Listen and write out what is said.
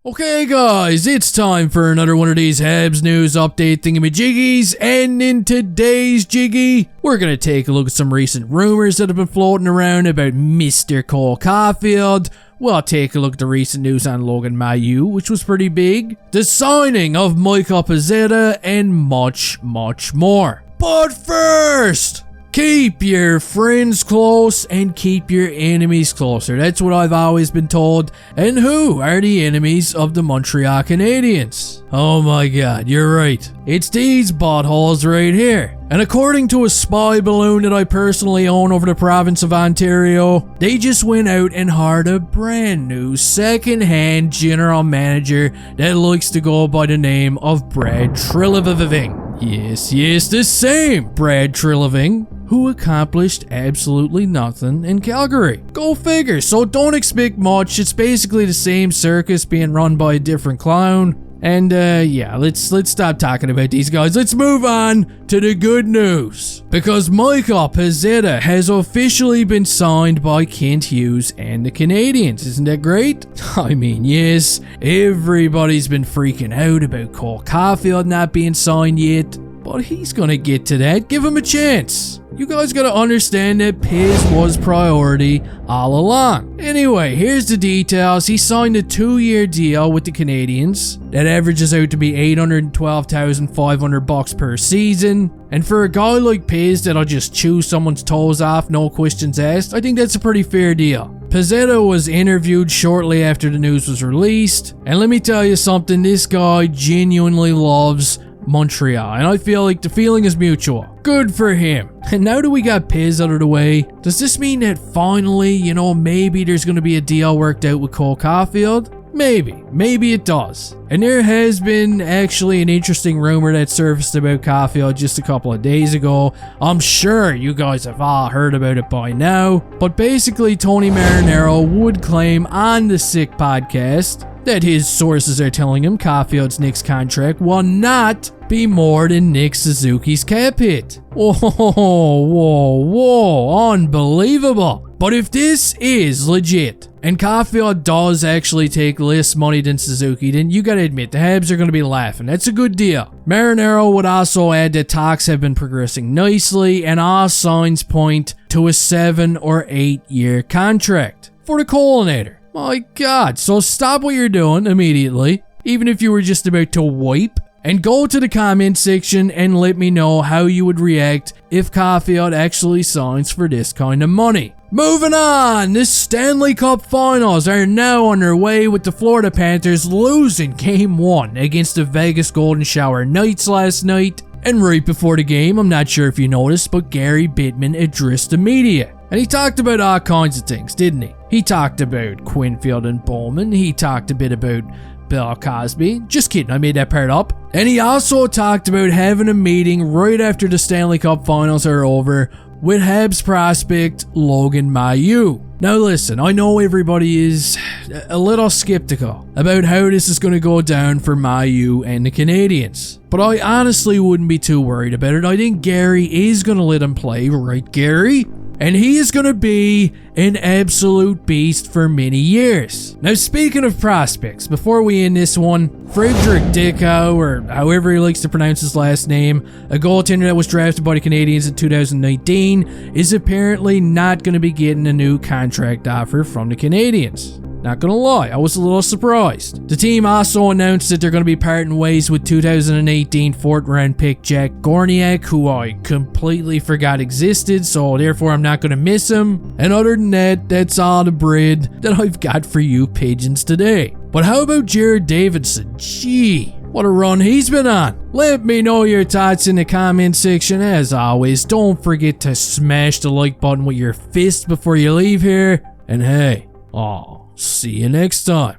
Okay guys, it's time for another one of these Habs news update thingymajiggys, and in today's jiggy, we're gonna take a look at some recent rumors that have been floating around about Mr. Cole Cafuield. We'll take a look at the recent news on Logan Mailloux, which was pretty big, the signing of Michael Pezzetta, and much more. But first, keep your friends close and keep your enemies closer. That's what I've always been told. And who are the enemies of the Montreal Canadiens? Oh my god, you're right. It's these buttholes right here. And according to a spy balloon that I personally own over the province of Ontario, they just went out and hired a brand new second-hand general manager that likes to go by the name of Brad Treliving. Yes, the same Brad Treliving, who accomplished absolutely nothing in Calgary. Go figure, so don't expect much. It's basically the same circus being run by a different clown. And yeah, let's stop talking about these guys. Let's move on to the good news. Because Michael Pezzetta has officially been signed by Kent Hughes and the Canadiens. Isn't that great? I mean, yes, everybody's been freaking out about Cole Cafuield not being signed yet, but he's gonna get to that. Give him a chance. You guys gotta understand that Pez was priority all along. Anyway, here's the details. He signed a 2-year deal with the Canadiens that averages out to be $812,500 per season. And for a guy like Pez that'll just chew someone's toes off, no questions asked, I think that's a pretty fair deal. Pezzetta was interviewed shortly after the news was released, and let me tell you something, this guy genuinely loves Montreal, and I feel like the feeling is mutual. Good for him. And now that we got Pez out of the way, does this mean that finally, maybe there's going to be a deal worked out with Cole Cafuield? Maybe it does. And there has been actually an interesting rumor that surfaced about Cafuield just a couple of days ago. I'm sure you guys have all heard about it by now, but basically Tony Marinaro would claim on the Sick podcast that his sources are telling him Cafield's next contract will not be more than Nick Suzuki's cap hit. Whoa, unbelievable. But if this is legit, and Cafuield does actually take less money than Suzuki, then you gotta admit, the Habs are gonna be laughing. That's a good deal. Marinaro would also add that talks have been progressing nicely, and all signs point to a 7 or 8 year contract for the Colinator. My god, so stop what you're doing immediately, even if you were just about to wipe, and go to the comment section and let me know how you would react if Cafuield actually signs for this kind of money. Moving on, the Stanley Cup Finals are now underway with the Florida Panthers losing Game 1 against the Vegas Golden Shower Knights last night. And right before the game, I'm not sure if you noticed, but Gary Bettman addressed the media. And he talked about all kinds of things, didn't he? He talked about Quinfield and Bowman. He talked a bit about Bill Cosby. Just kidding, I made that part up. And he also talked about having a meeting right after the Stanley Cup Finals are over with Habs prospect Logan Mailloux. Now listen, I know everybody is a little skeptical about how this is going to go down for Mailloux and the Canadiens, but I honestly wouldn't be too worried about it. I think Gary is going to let him play, right Gary? And he is going to be an absolute beast for many years. Now speaking of prospects, before we end this one, Frederick Dickow, or however he likes to pronounce his last name, a goaltender that was drafted by the Canadiens in 2019, is apparently not going to be getting a new contract offer from the Canadiens. Not gonna lie, I was a little surprised. The team also announced that they're gonna be parting ways with 2018 4th round pick Jack Gorniak, who I completely forgot existed, so therefore I'm not gonna miss him. And other than that, that's all the bread that I've got for you pigeons today. But how about Jared Davidson? Gee, what a run he's been on. Let me know your thoughts in the comment section. As always, don't forget to smash the like button with your fist before you leave here. And hey, see you next time.